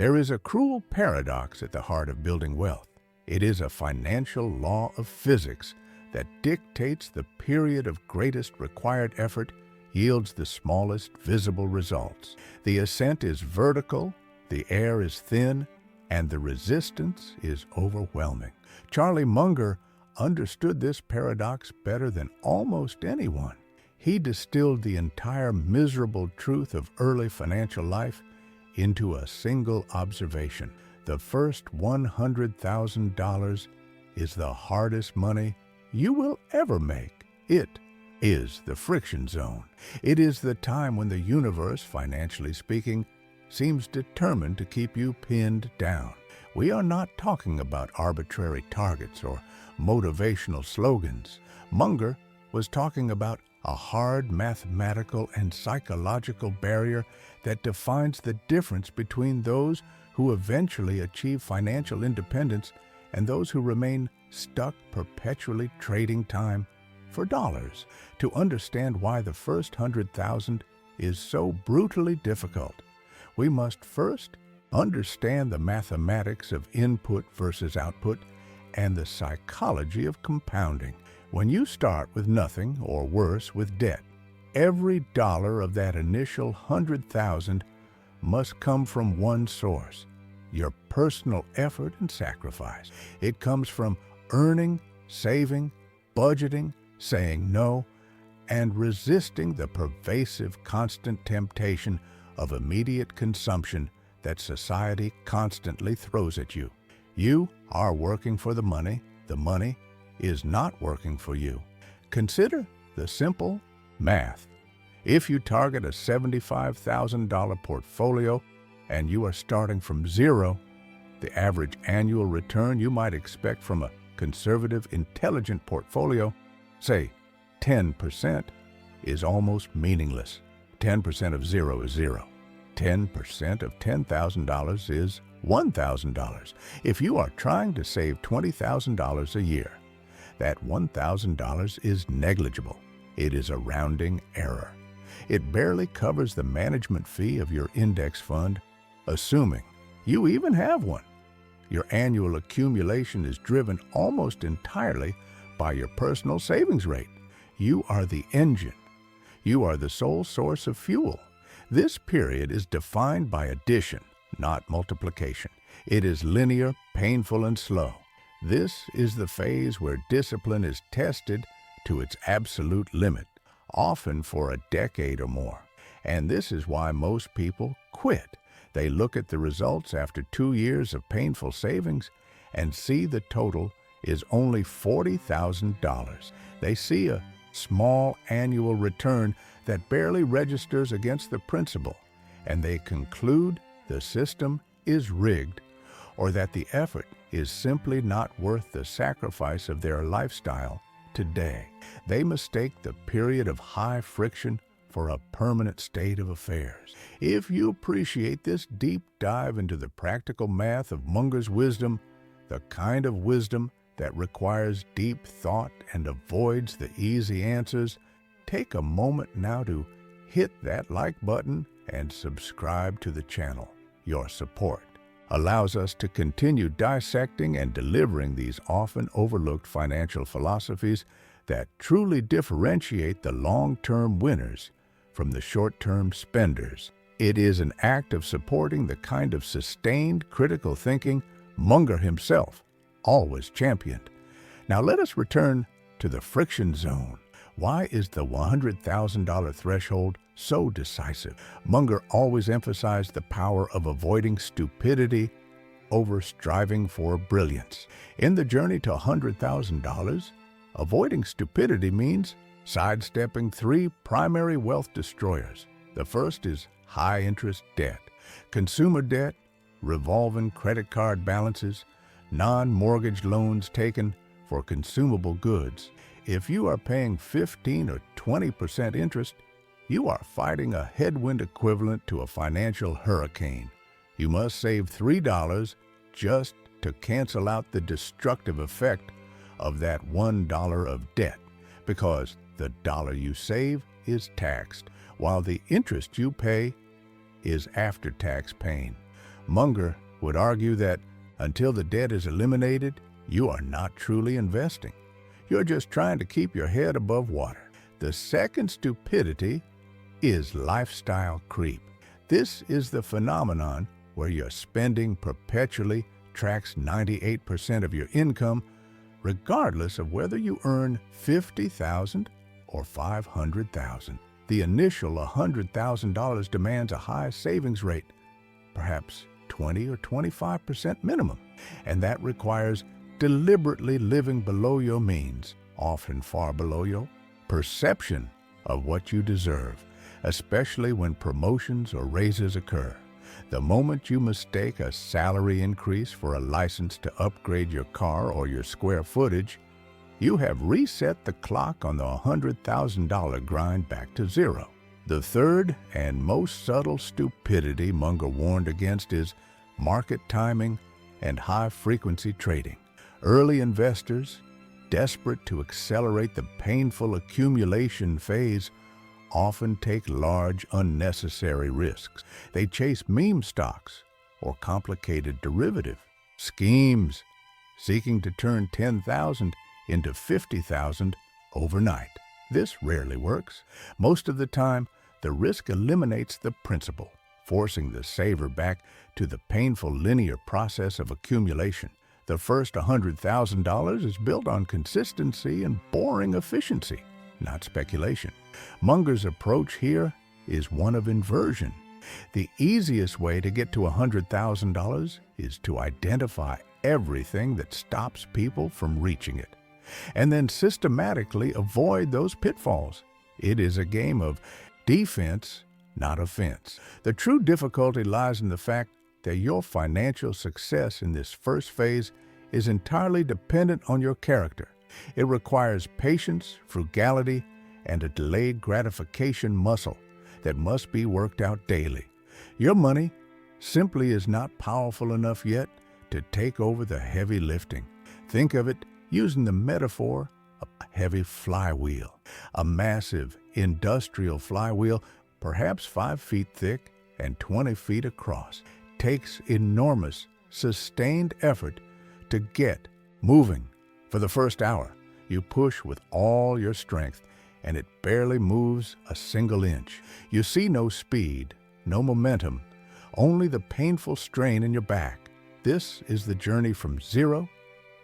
There is a cruel paradox at the heart of building wealth. It is a financial law of physics that dictates the period of greatest required effort yields the smallest visible results. The ascent is vertical, the air is thin, and the resistance is overwhelming. Charlie Munger understood this paradox better than almost anyone. He distilled the entire miserable truth of early financial life into a single observation. The first $100,000 is the hardest money you will ever make. It is the friction zone. It is the time when the universe, financially speaking, seems determined to keep you pinned down. We are not talking about arbitrary targets or motivational slogans. Munger was talking about a hard mathematical and psychological barrier that defines the difference between those who eventually achieve financial independence and those who remain stuck perpetually trading time for dollars. To understand why the first 100,000 is so brutally difficult, we must first understand the mathematics of input versus output and the psychology of compounding. When you start with nothing, or worse, with debt, every dollar of that initial 100,000 must come from one source: your personal effort and sacrifice. It comes from earning, saving, budgeting, saying no, and resisting the pervasive, constant temptation of immediate consumption that society constantly throws at you. You are working for the money is not working for you. Consider the simple math. If you target a $75,000 portfolio and you are starting from zero, the average annual return you might expect from a conservative, intelligent portfolio, say 10%, is almost meaningless. 10% of zero is zero. 10% of $10,000 is $1,000. If you are trying to save $20,000 a year, that $1,000 is negligible. It is a rounding error. It barely covers the management fee of your index fund, assuming you even have one. Your annual accumulation is driven almost entirely by your personal savings rate. You are the engine. You are the sole source of fuel. This period is defined by addition, not multiplication. It is linear, painful, and slow. This is the phase where discipline is tested to its absolute limit, often for a decade or more. And this is why most people quit. They look at the results after 2 years of painful savings and see the total is only $40,000. They see a small annual return that barely registers against the principal, and they conclude the system is rigged, or that the effort is simply not worth the sacrifice of their lifestyle today. They mistake the period of high friction for a permanent state of affairs. If you appreciate this deep dive into the practical math of Munger's wisdom, the kind of wisdom that requires deep thought and avoids the easy answers, take a moment now to hit that like button and subscribe to the channel. Your support allows us to continue dissecting and delivering these often overlooked financial philosophies that truly differentiate the long-term winners from the short-term spenders. It is an act of supporting the kind of sustained critical thinking Munger himself always championed. Now let us return to the friction zone. Why is the $100,000 threshold so decisive? Munger always emphasized the power of avoiding stupidity over striving for brilliance. In the journey to $100,000, avoiding stupidity means sidestepping 3 primary wealth destroyers. The first is high-interest debt. Consumer debt, revolving credit card balances, non-mortgage loans taken for consumable goods. If you are paying 15 or 20% interest, you are fighting a headwind equivalent to a financial hurricane. You must save $3 just to cancel out the destructive effect of that $1 of debt, because the dollar you save is taxed, while the interest you pay is after-tax pain. Munger would argue that until the debt is eliminated, you are not truly investing. You're just trying to keep your head above water. The second stupidity is lifestyle creep. This is the phenomenon where your spending perpetually tracks 98% of your income, regardless of whether you earn $50,000 or $500,000. The initial $100,000 demands a high savings rate, perhaps 20 or 25% minimum, and that requires deliberately living below your means, often far below your perception of what you deserve, especially when promotions or raises occur. The moment you mistake a salary increase for a license to upgrade your car or your square footage, you have reset the clock on the $100,000 grind back to zero. The third and most subtle stupidity Munger warned against is market timing and high-frequency trading. Early investors, desperate to accelerate the painful accumulation phase, often take large, unnecessary risks. They chase meme stocks or complicated derivative schemes, seeking to turn $10,000 into $50,000 overnight. This rarely works. Most of the time, the risk eliminates the principal, forcing the saver back to the painful linear process of accumulation. The first $100,000 is built on consistency and boring efficiency, not speculation. Munger's approach here is one of inversion. The easiest way to get to $100,000 is to identify everything that stops people from reaching it, and then systematically avoid those pitfalls. It is a game of defense, not offense. The true difficulty lies in the fact that your financial success in this first phase is entirely dependent on your character. It requires patience, frugality, and a delayed gratification muscle that must be worked out daily. Your money simply is not powerful enough yet to take over the heavy lifting. Think of it using the metaphor of a heavy flywheel. A massive industrial flywheel, perhaps 5 feet thick and 20 feet across, takes enormous, sustained effort to get moving. For the first hour, you push with all your strength, and it barely moves a single inch. You see no speed, no momentum, only the painful strain in your back. This is the journey from zero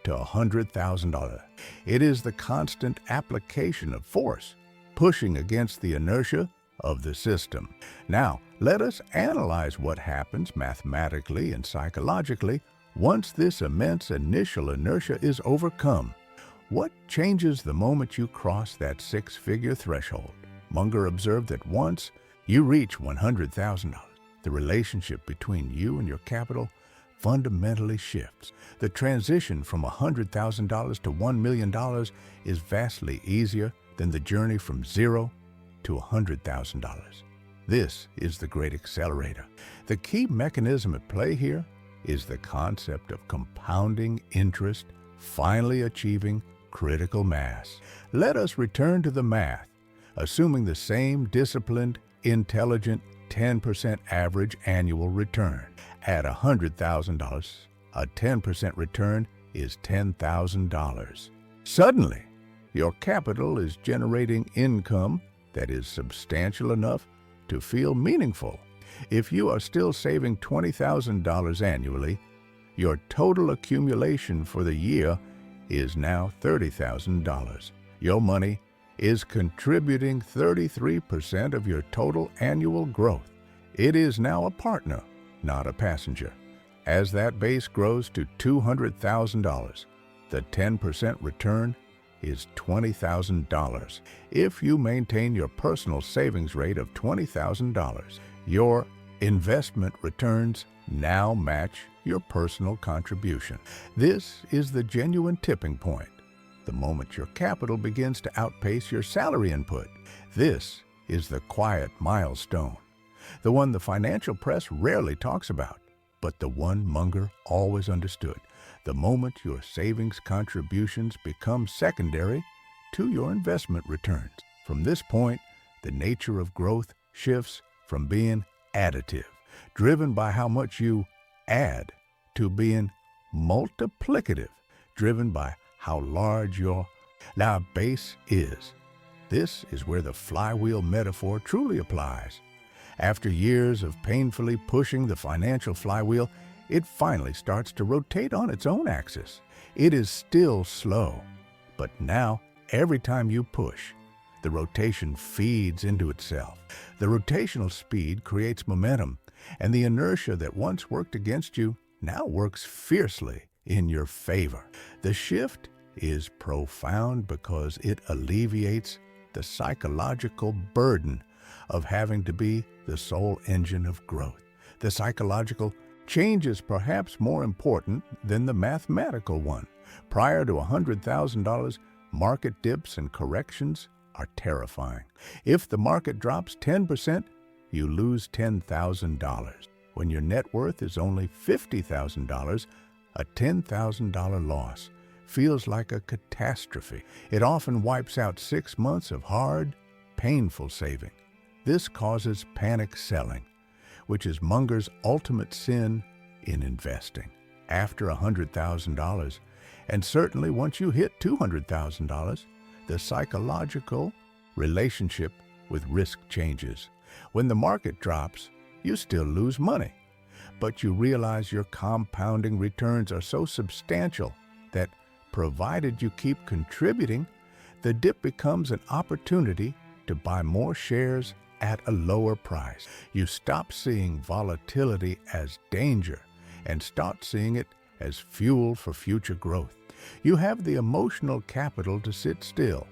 to $100,000. It is the constant application of force, pushing against the inertia of the system. Now, let us analyze what happens mathematically and psychologically once this immense initial inertia is overcome. What changes the moment you cross that six-figure threshold? Munger observed that once you reach $100,000, the relationship between you and your capital fundamentally shifts. The transition from $100,000 to $1 million is vastly easier than the journey from zero to $100,000. This is the great accelerator. The key mechanism at play here is the concept of compounding interest, finally achieving critical mass. Let us return to the math. Assuming the same disciplined, intelligent 10% average annual return. At $100,000, a 10% return is $10,000. Suddenly, your capital is generating income that is substantial enough to feel meaningful. If you are still saving $20,000 annually, your total accumulation for the year is now $30,000. Your money is contributing 33% of your total annual growth. It is now a partner, not a passenger. As that base grows to $200,000, the 10% return is $20,000. If you maintain your personal savings rate of $20,000, your investment returns now match your personal contribution. This is the genuine tipping point. The moment your capital begins to outpace your salary input. This is the quiet milestone, the one the financial press rarely talks about, but the one Munger always understood. The moment your savings contributions become secondary to your investment returns. From this point, the nature of growth shifts from being additive, driven by how much you add to being multiplicative, driven by how large your base is. This is where the flywheel metaphor truly applies. After years of painfully pushing the financial flywheel, it finally starts to rotate on its own axis. It is still slow, but now every time you push, the rotation feeds into itself. The rotational speed creates momentum, and the inertia that once worked against you now works fiercely in your favor. The shift is profound because it alleviates the psychological burden of having to be the sole engine of growth. The psychological change is perhaps more important than the mathematical one. Prior to $100,000, market dips and corrections are terrifying. If the market drops 10%, you lose $10,000. When your net worth is only $50,000, a $10,000 loss feels like a catastrophe. It often wipes out 6 months of hard, painful saving. This causes panic selling, which is Munger's ultimate sin in investing. After $100,000, and certainly once you hit $200,000, the psychological relationship with risk changes. When the market drops, you still lose money, but you realize your compounding returns are so substantial that, provided you keep contributing, the dip becomes an opportunity to buy more shares at a lower price. You stop seeing volatility as danger and start seeing it as fuel for future growth. You have the emotional capital to sit still,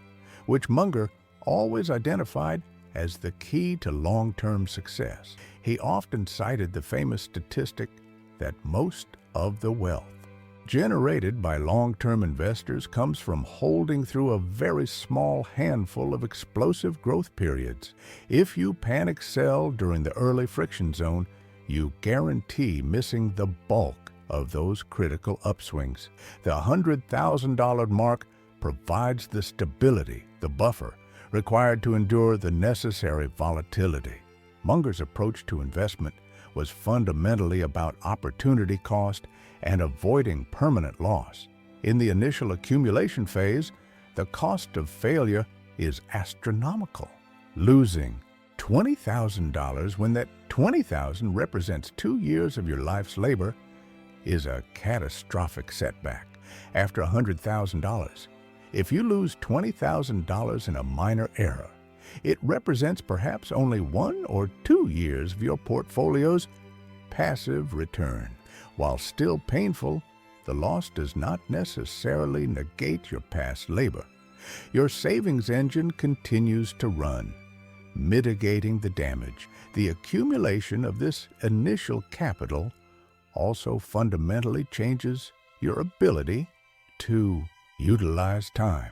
which Munger always identified as the key to long-term success. He often cited the famous statistic that most of the wealth generated by long-term investors comes from holding through a very small handful of explosive growth periods. If you panic sell during the early friction zone, you guarantee missing the bulk of those critical upswings. The $100,000 mark provides the stability, the buffer, required to endure the necessary volatility. Munger's approach to investment was fundamentally about opportunity cost and avoiding permanent loss. In the initial accumulation phase, the cost of failure is astronomical. Losing $20,000 when that $20,000 represents 2 years of your life's labor is a catastrophic setback. After $100,000, if you lose $20,000 in a minor error, it represents perhaps only 1 or 2 years of your portfolio's passive return. While still painful, the loss does not necessarily negate your past labor. Your savings engine continues to run, mitigating the damage. The accumulation of this initial capital also fundamentally changes your ability to utilize time.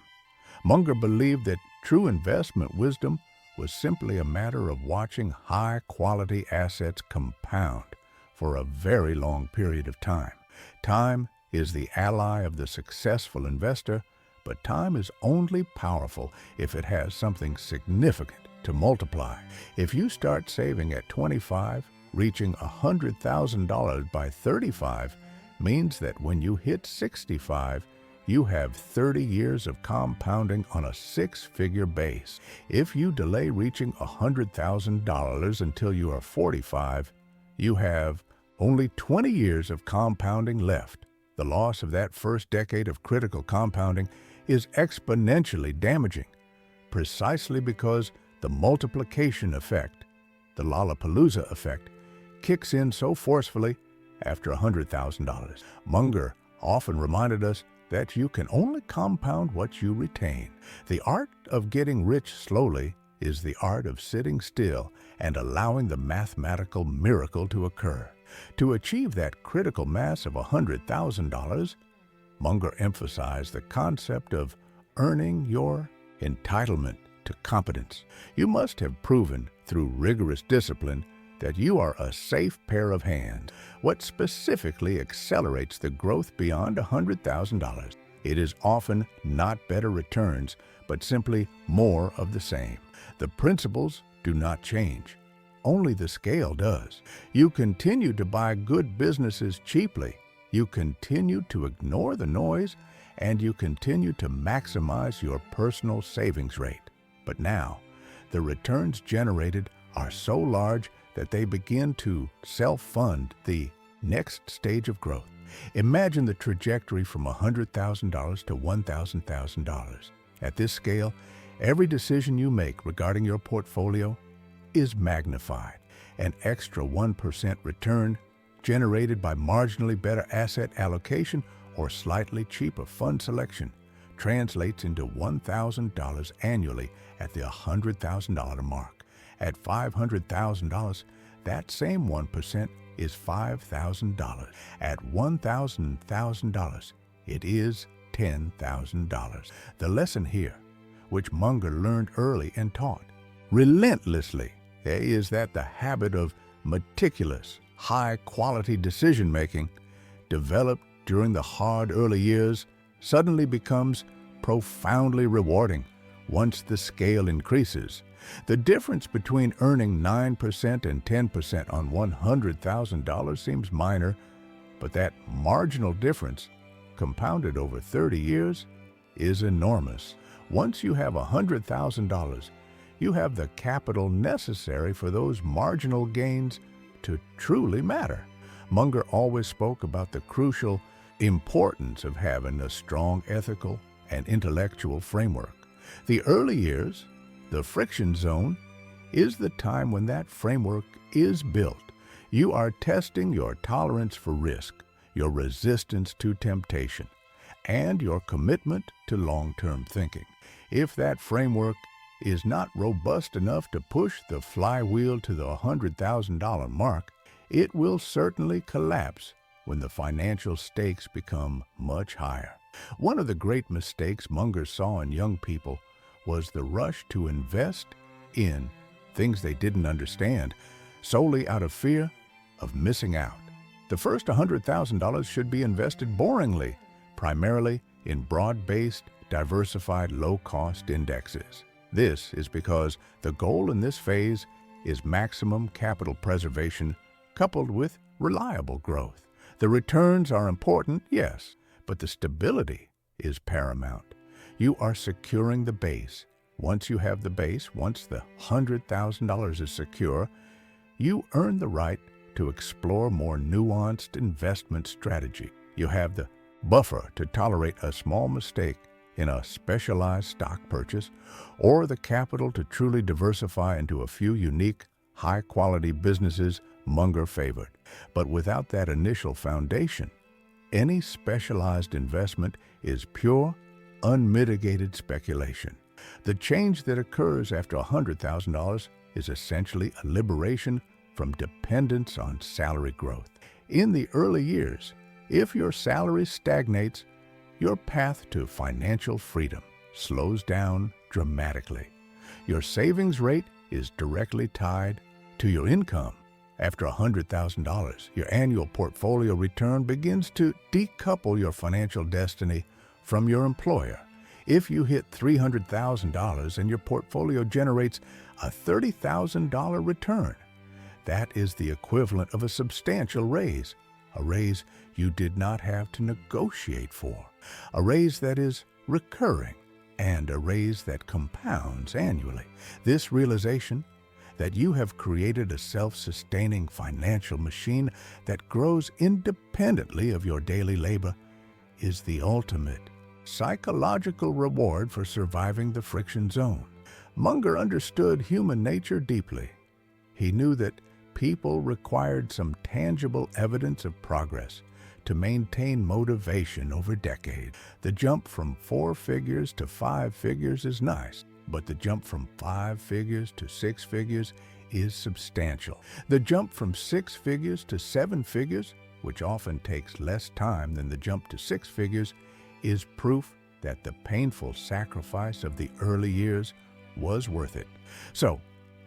Munger believed that true investment wisdom was simply a matter of watching high-quality assets compound for a very long period of time. Time is the ally of the successful investor, but time is only powerful if it has something significant to multiply. If you start saving at 25, reaching $100,000 by 35 means that when you hit 65, you have 30 years of compounding on a 6-figure base. If you delay reaching $100,000 until you are 45, you have only 20 years of compounding left. The loss of that first decade of critical compounding is exponentially damaging, precisely because the multiplication effect, the lollapalooza effect, kicks in so forcefully after $100,000. Munger often reminded us that you can only compound what you retain. The art of getting rich slowly is the art of sitting still and allowing the mathematical miracle to occur. To achieve that critical mass of $100,000, Munger emphasized the concept of earning your entitlement to competence. You must have proven through rigorous discipline that you are a safe pair of hands. What specifically accelerates the growth beyond $100,000? It is often not better returns, but simply more of the same. The principles do not change. Only the scale does. You continue to buy good businesses cheaply. You continue to ignore the noise, and you continue to maximize your personal savings rate. But now, the returns generated are so large that they begin to self-fund the next stage of growth. Imagine the trajectory from $100,000 to $1,000. At this scale, every decision you make regarding your portfolio is magnified. An extra 1% return generated by marginally better asset allocation or slightly cheaper fund selection translates into $1,000 annually at the $100,000 mark. At $500,000, that same 1% is $5,000. At $1,000, it is $10,000. The lesson here, which Munger learned early and taught relentlessly, is that the habit of meticulous, high-quality decision-making, developed during the hard early years, suddenly becomes profoundly rewarding once the scale increases. The difference between earning 9% and 10% on $100,000 seems minor, but that marginal difference, compounded over 30 years, is enormous. Once you have $100,000, you have the capital necessary for those marginal gains to truly matter. Munger always spoke about the crucial importance of having a strong ethical and intellectual framework. The early years, the friction zone, is the time when that framework is built. You are testing your tolerance for risk, your resistance to temptation, and your commitment to long-term thinking. If that framework is not robust enough to push the flywheel to the $100,000 mark, it will certainly collapse when the financial stakes become much higher. One of the great mistakes Munger saw in young people was the rush to invest in things they didn't understand, solely out of fear of missing out. The first $100,000 should be invested boringly, primarily in broad-based, diversified, low-cost indexes. This is because the goal in this phase is maximum capital preservation coupled with reliable growth. The returns are important, yes, but the stability is paramount. You are securing the base. Once you have the base, once the $100,000 is secure, you earn the right to explore more nuanced investment strategy. You have the buffer to tolerate a small mistake in a specialized stock purchase, or the capital to truly diversify into a few unique, high-quality businesses Munger favored. But without that initial foundation, any specialized investment is pure, unmitigated speculation. The change that occurs after $100,000 is essentially a liberation from dependence on salary growth. In the early years, if your salary stagnates, your path to financial freedom slows down dramatically. Your savings rate is directly tied to your income. After $100,000, your annual portfolio return begins to decouple your financial destiny from your employer. If you hit $300,000 and your portfolio generates a $30,000 return, that is the equivalent of a substantial raise, a raise you did not have to negotiate for, a raise that is recurring, and a raise that compounds annually. This realization that you have created a self-sustaining financial machine that grows independently of your daily labor is the ultimate psychological reward for surviving the friction zone. Munger understood human nature deeply. He knew that people required some tangible evidence of progress to maintain motivation over decades. The jump from 4 figures to 5 figures is nice, but the jump from 5 figures to 6 figures is substantial. The jump from 6 figures to 7 figures, which often takes less time than the jump to 6 figures, is proof that the painful sacrifice of the early years was worth it. So,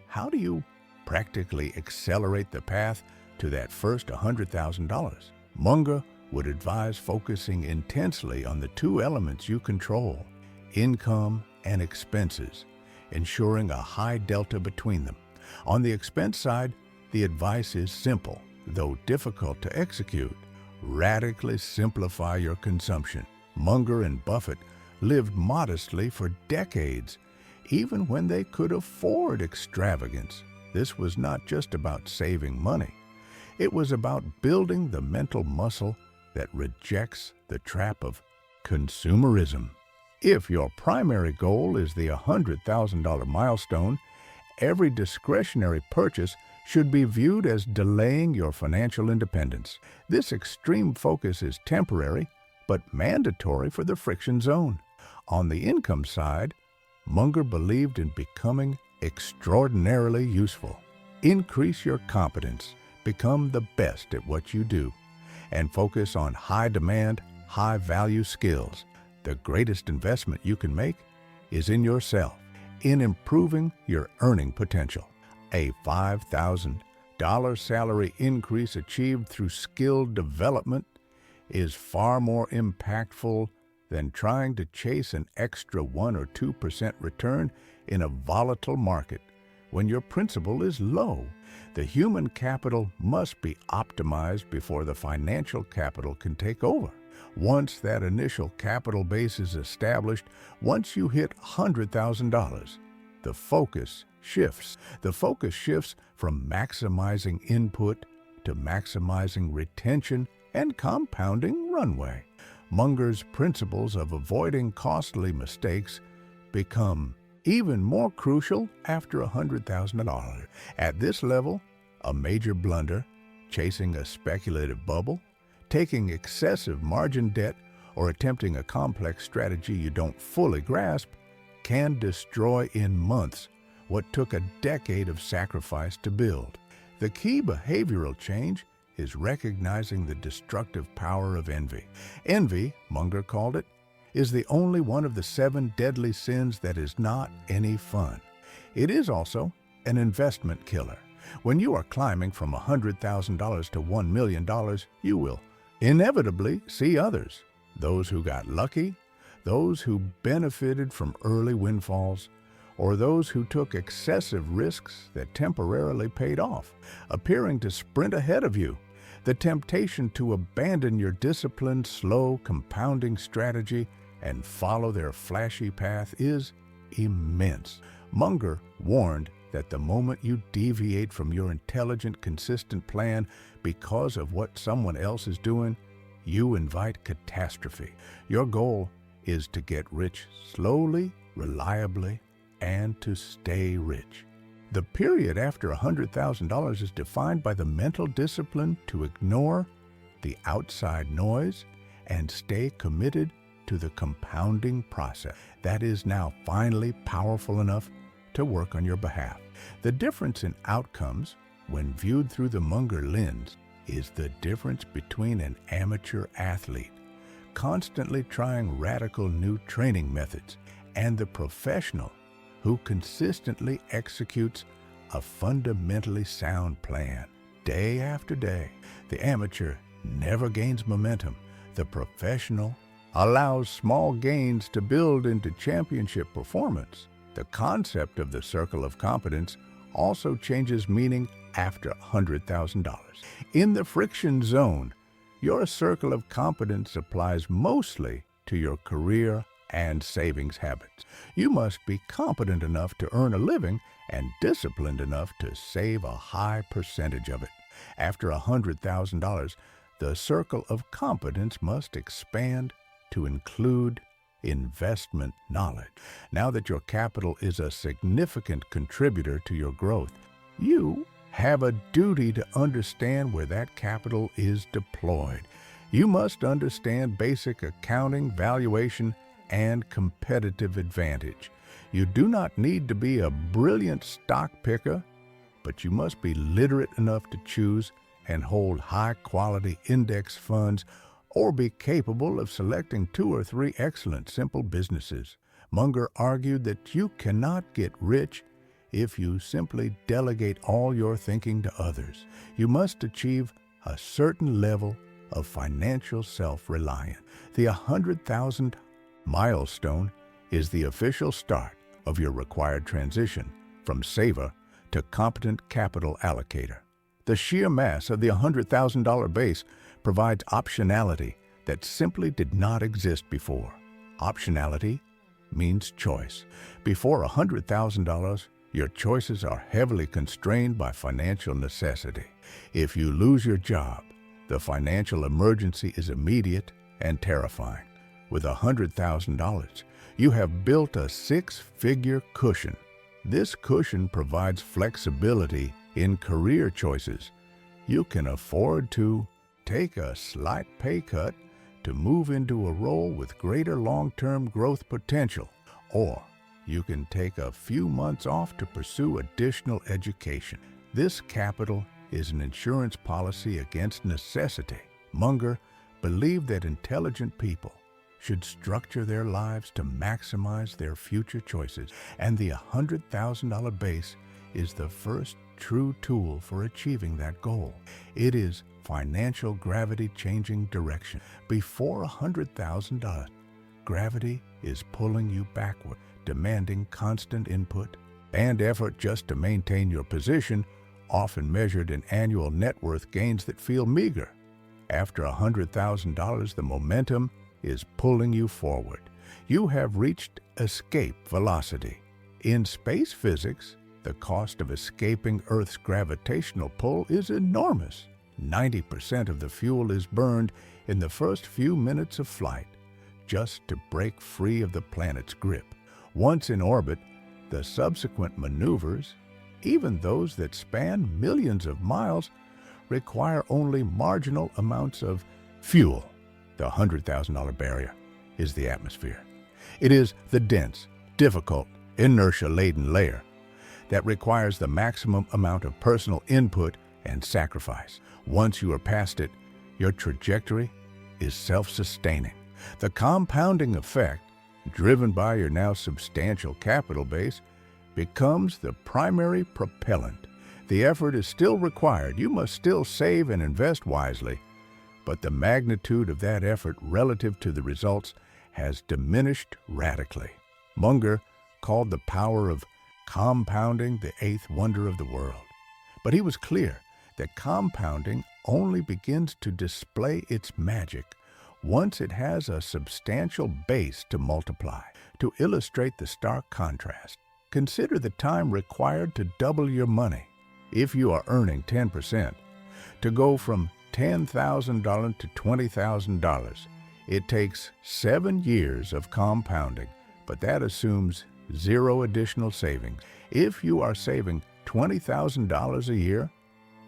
how do you practically accelerate the path to that first $100,000? Munger would advise focusing intensely on the 2 elements you control, income and expenses, ensuring a high delta between them. On the expense side, the advice is simple, though difficult to execute. Radically simplify your consumption. Munger and Buffett lived modestly for decades, even when they could afford extravagance. This was not just about saving money. It was about building the mental muscle that rejects the trap of consumerism. If your primary goal is the $100,000 milestone, every discretionary purchase should be viewed as delaying your financial independence. This extreme focus is temporary, but mandatory for the friction zone. On the income side, Munger believed in becoming extraordinarily useful. Increase your competence, become the best at what you do, and focus on high-demand, high-value skills. The greatest investment you can make is in yourself, in improving your earning potential. A $5,000 salary increase achieved through skill development is far more impactful than trying to chase an extra 1 or 2% return in a volatile market when your principal is low. The human capital must be optimized before the financial capital can take over. Once that initial capital base is established, once you hit $100,000, the focus shifts. The focus shifts from maximizing input to maximizing retention and compounding runway. Munger's principles of avoiding costly mistakes become even more crucial after $100,000. At this level, a major blunder, chasing a speculative bubble, taking excessive margin debt, or attempting a complex strategy you don't fully grasp can destroy in months what took a decade of sacrifice to build. The key behavioral change is recognizing the destructive power of envy. Envy, Munger called it, is the only one of the 7 deadly sins that is not any fun. It is also an investment killer. When you are climbing from $100,000 to $1 million, you will inevitably see others, those who got lucky, those who benefited from early windfalls, or those who took excessive risks that temporarily paid off, appearing to sprint ahead of you. The temptation to abandon your disciplined, slow, compounding strategy and follow their flashy path is immense. Munger warned that the moment you deviate from your intelligent, consistent plan because of what someone else is doing, you invite catastrophe. Your goal is to get rich slowly, reliably, and to stay rich. The period after $100,000 is defined by the mental discipline to ignore the outside noise and stay committed to the compounding process that is now finally powerful enough to work on your behalf. The difference in outcomes, when viewed through the Munger lens, is the difference between an amateur athlete constantly trying radical new training methods and the professional who consistently executes a fundamentally sound plan day after day. The amateur never gains momentum. The professional allows small gains to build into championship performance. The concept of the circle of competence also changes meaning after $100,000. In the friction zone, your circle of competence applies mostly to your career and savings habits. You must be competent enough to earn a living and disciplined enough to save a high percentage of it. After $100,000, the circle of competence must expand to include investment knowledge. Now that your capital is a significant contributor to your growth, you have a duty to understand where that capital is deployed. You must understand basic accounting, valuation, and competitive advantage. You do not need to be a brilliant stock picker, but you must be literate enough to choose and hold high-quality index funds or be capable of selecting 2 or 3 excellent simple businesses. Munger argued that you cannot get rich if you simply delegate all your thinking to others. You must achieve a certain level of financial self-reliance. The 100,000 milestone is the official start of your required transition from saver to competent capital allocator. The sheer mass of the $100,000 base provides optionality that simply did not exist before. Optionality means choice. Before $100,000, your choices are heavily constrained by financial necessity. If you lose your job, the financial emergency is immediate and terrifying. With $100,000, you have built a six-figure cushion. This cushion provides flexibility in career choices. You can afford to take a slight pay cut to move into a role with greater long-term growth potential, or you can take a few months off to pursue additional education. This capital is an insurance policy against necessity. Munger believed that intelligent people should structure their lives to maximize their future choices, and the $100,000 base is the first true tool for achieving that goal. It is financial gravity changing direction. Before $100,000, gravity is pulling you backward, demanding constant input and effort just to maintain your position, often measured in annual net worth gains that feel meager. After $100,000, the momentum is pulling you forward. You have reached escape velocity. In space physics, the cost of escaping Earth's gravitational pull is enormous. 90% of the fuel is burned in the first few minutes of flight, just to break free of the planet's grip. Once in orbit, the subsequent maneuvers, even those that span millions of miles, require only marginal amounts of fuel. The $100,000 barrier is the atmosphere. It is the dense, difficult, inertia-laden layer that requires the maximum amount of personal input and sacrifice. Once you are past it, your trajectory is self-sustaining. The compounding effect, driven by your now substantial capital base, becomes the primary propellant. The effort is still required. You must still save and invest wisely, but the magnitude of that effort relative to the results has diminished radically. Munger called the power of compounding the eighth wonder of the world. But he was clear that compounding only begins to display its magic once it has a substantial base to multiply. To illustrate the stark contrast, consider the time required to double your money. If you are earning 10%, to go from $10,000 to $20,000, it takes 7 years of compounding, but that assumes zero additional savings. If you are saving $20,000 a year,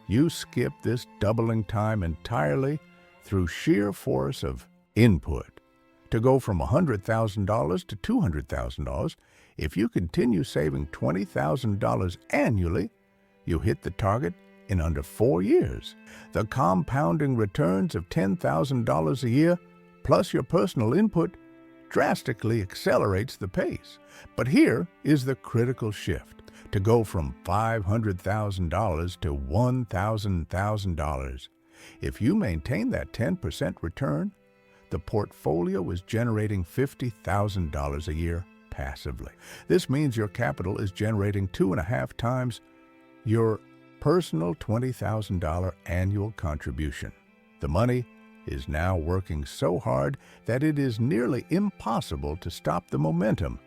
you skip this doubling time entirely through sheer force of input. To go from $100,000 to $200,000, if you continue saving $20,000 annually, you hit the target in under 4 years. The compounding returns of $10,000 a year, plus your personal input, drastically accelerates the pace. But here is the critical shift. To go from $500,000 to $1,000,000. If you maintain that 10% return, the portfolio is generating $50,000 a year passively. This means your capital is generating 2.5 times your personal $20,000 annual contribution. The money is now working so hard that it is nearly impossible to stop the momentum,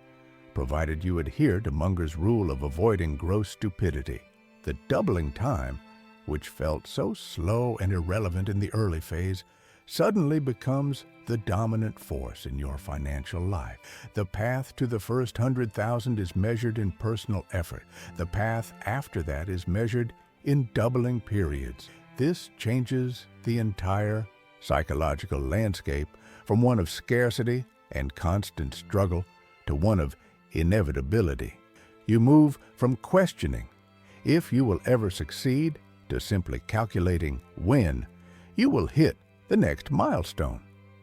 provided you adhere to Munger's rule of avoiding gross stupidity. The doubling time, which felt so slow and irrelevant in the early phase, suddenly becomes the dominant force in your financial life. The path to the first 100,000 is measured in personal effort. The path after that is measured in doubling periods. This changes the entire psychological landscape from one of scarcity and constant struggle to one of inevitability. You move from questioning if you will ever succeed to simply calculating when you will hit the next milestone.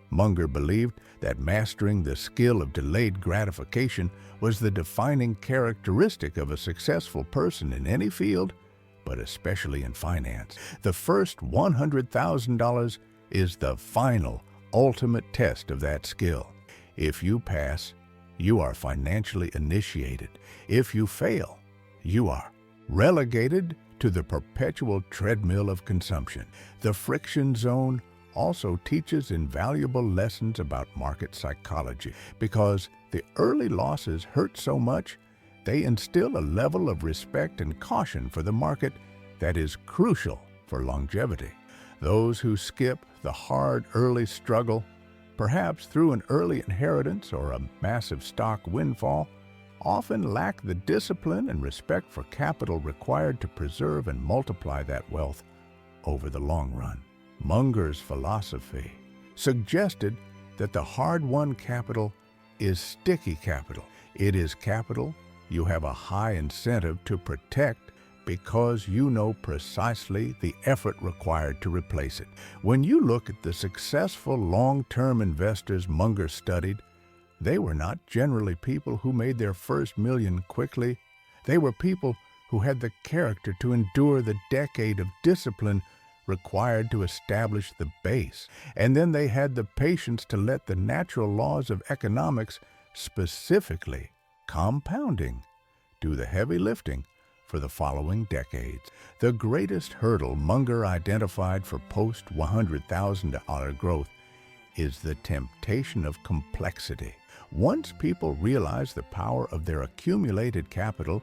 Munger believed that mastering the skill of delayed gratification was the defining characteristic of a successful person in any field, but especially in finance. The first $100,000 is the final, ultimate test of that skill. If you pass, you are financially initiated. If you fail, you are relegated to the perpetual treadmill of consumption. The friction zone also teaches invaluable lessons about market psychology because the early losses hurt so much, they instill a level of respect and caution for the market that is crucial for longevity. Those who skip the hard early struggle, perhaps through an early inheritance or a massive stock windfall, often lack the discipline and respect for capital required to preserve and multiply that wealth over the long run. Munger's philosophy suggested that the hard-won capital is sticky capital. It is capital you have a high incentive to protect because you know precisely the effort required to replace it. When you look at the successful long-term investors Munger studied, they were not generally people who made their first million quickly. They were people who had the character to endure the decade of discipline required to establish the base. And then they had the patience to let the natural laws of economics, specifically compounding, do the heavy lifting for the following decades. The greatest hurdle Munger identified for post-$100,000 growth is the temptation of complexity. Once people realize the power of their accumulated capital,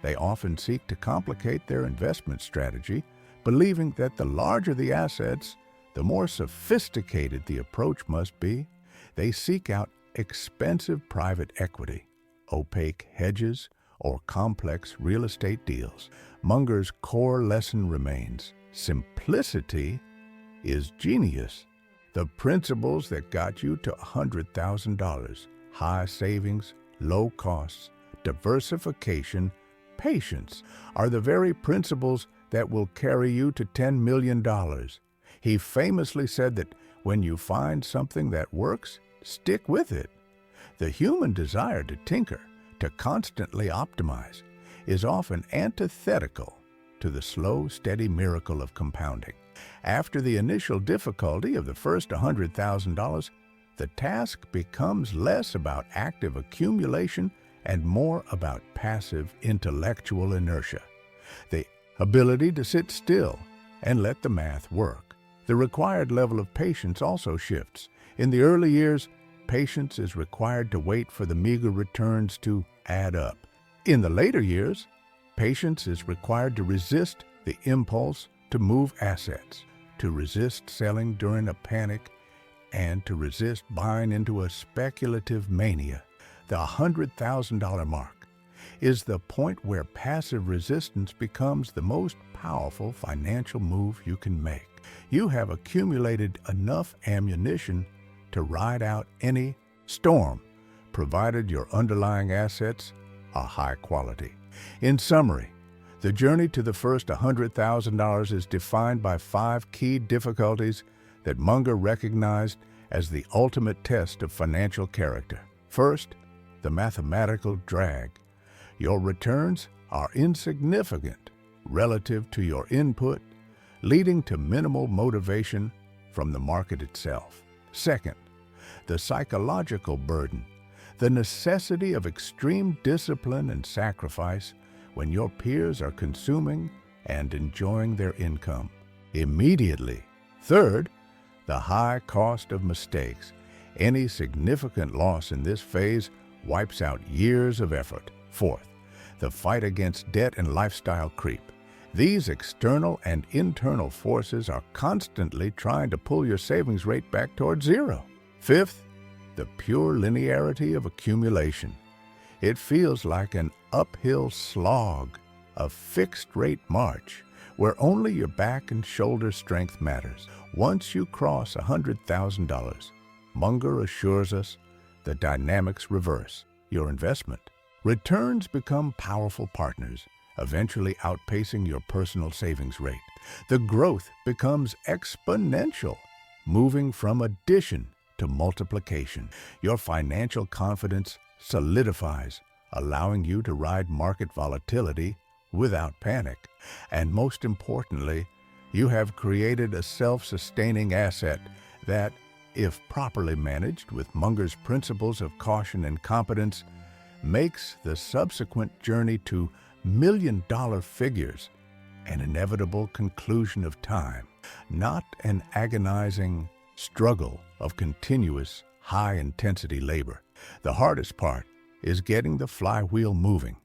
they often seek to complicate their investment strategy, believing that the larger the assets, the more sophisticated the approach must be. They seek out expensive private equity, opaque hedges, or complex real estate deals. Munger's core lesson remains: simplicity is genius. The principles that got you to $100,000, high savings, low costs, diversification, patience, are the very principles that will carry you to $10 million. He famously said that when you find something that works, stick with it. The human desire to tinker, to constantly optimize, is often antithetical to the slow, steady miracle of compounding. After the initial difficulty of the first $100,000, the task becomes less about active accumulation and more about passive intellectual inertia. The ability to sit still and let the math work. The required level of patience also shifts. In the early years, patience is required to wait for the meager returns to add up. In the later years, patience is required to resist the impulse to move assets, to resist selling during a panic, and to resist buying into a speculative mania. The $100,000 mark is the point where passive resistance becomes the most powerful financial move you can make. You have accumulated enough ammunition to ride out any storm, provided your underlying assets are high quality. In summary, the journey to the first $100,000 is defined by 5 key difficulties that Munger recognized as the ultimate test of financial character. First, the mathematical drag. Your returns are insignificant relative to your input, leading to minimal motivation from the market itself. Second, the psychological burden, the necessity of extreme discipline and sacrifice when your peers are consuming and enjoying their income immediately. Third, the high cost of mistakes. Any significant loss in this phase wipes out years of effort. Fourth, the fight against debt and lifestyle creep. These external and internal forces are constantly trying to pull your savings rate back toward zero. Fifth, the pure linearity of accumulation. It feels like an uphill slog, a fixed-rate march, where only your back and shoulder strength matters. Once you cross $100,000, Munger assures us the dynamics reverse. Your investment returns become powerful partners, eventually outpacing your personal savings rate. The growth becomes exponential, moving from addition to multiplication. Your financial confidence solidifies, allowing you to ride market volatility without panic. And most importantly, you have created a self-sustaining asset that, if properly managed with Munger's principles of caution and competence, makes the subsequent journey to million-dollar figures, an inevitable conclusion of time, not an agonizing struggle of continuous high-intensity labor. The hardest part is getting the flywheel moving.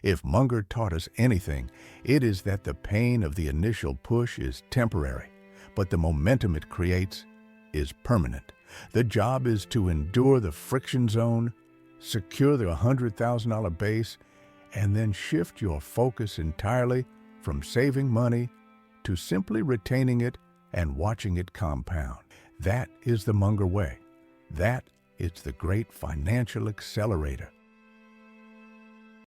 If Munger taught us anything, it is that the pain of the initial push is temporary, but the momentum it creates is permanent. The job is to endure the friction zone, secure the $100,000 base, and then shift your focus entirely from saving money to simply retaining it and watching it compound. That is the Munger way. That is the great financial accelerator.